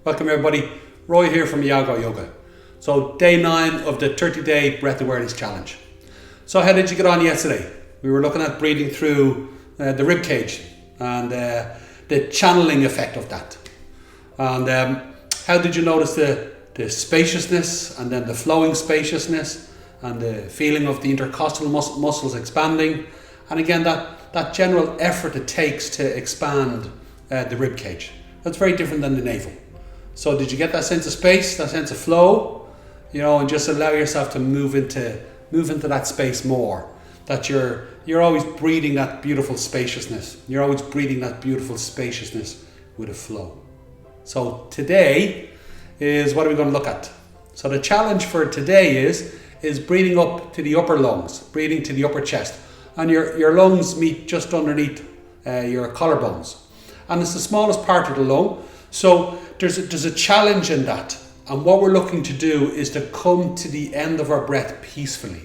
Welcome everybody, Roy here from Yago Yoga. So day 9 of the 30-day breath awareness challenge. So how did you get on yesterday? We were looking at breathing through the rib cage and the channeling effect of that. And how did you notice the spaciousness and then the flowing spaciousness and the feeling of the intercostal muscles expanding, and again that general effort it takes to expand the rib cage. That's very different than the navel. So did you get that sense of space, that sense of flow, and just allow yourself to move into that space more, that you're always breathing that beautiful spaciousness. You're always breathing that beautiful spaciousness with a flow. So today is what are we going to look at? So the challenge for today is breathing up to the upper lungs, breathing to the upper chest. And your lungs meet just underneath your collarbones. And it's the smallest part of the lung. So there's a challenge in that. And what we're looking to do is to come to the end of our breath peacefully.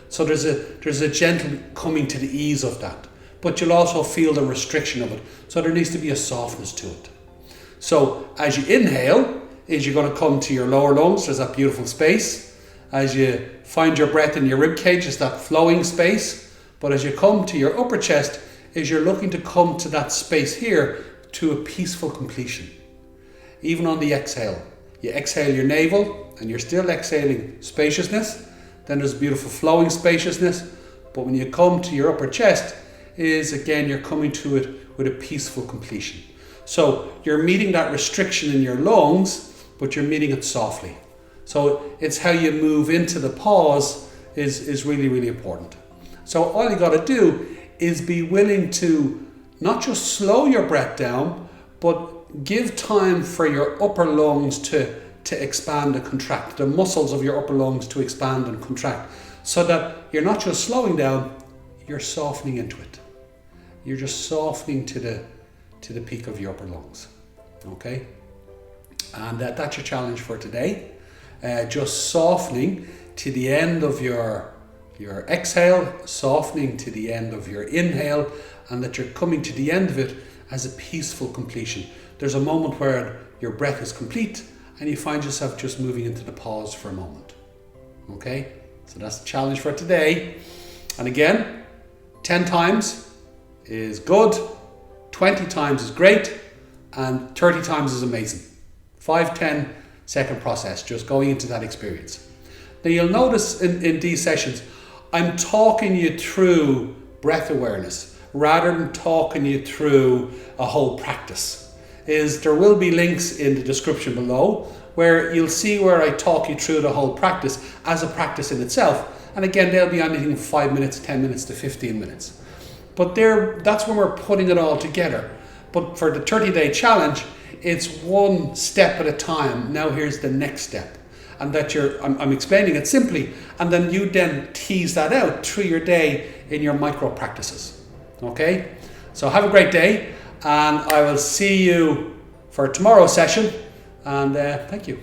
So there's a gentle coming to the ease of that. But you'll also feel the restriction of it. So there needs to be a softness to it. So as you inhale, you're going to come to your lower lungs. There's that beautiful space. As you find your breath in your rib cage, it's that flowing space. But as you come to your upper chest, you're looking to come to that space here to a peaceful completion. Even on the exhale, you exhale your navel and you're still exhaling spaciousness. Then there's beautiful flowing spaciousness. But when you come to your upper chest, again you're coming to it with a peaceful completion. So you're meeting that restriction in your lungs, but you're meeting it softly. So it's how you move into the pause is really, really important. So all you got to do is be willing to not just slow your breath down, but give time for your upper lungs to expand and contract, the muscles of your upper lungs to expand and contract, so that you're not just slowing down, you're softening into it. You're just softening to the peak of your upper lungs. Okay? And that's your challenge for today. Just softening to the end of your exhale, softening to the end of your inhale, and that you're coming to the end of it as a peaceful completion. There's a moment where your breath is complete and you find yourself just moving into the pause for a moment. Okay? So that's the challenge for today. And again, 10 times is good, 20 times is great, and 30 times is amazing. 5-10 second process, just going into that experience. Now you'll notice in these sessions, I'm talking you through breath awareness rather than talking you through a whole practice. There will be links in the description below where you'll see where I talk you through the whole practice as a practice in itself. And again, they'll be anything from 5 minutes, 10 minutes to 15 minutes. But that's when we're putting it all together. But for the 30-day challenge, it's one step at a time. Now here's the next step. And that I'm explaining it simply, and then you then tease that out through your day in your micro practices. Okay? So have a great day, and I will see you for tomorrow's session, and thank you.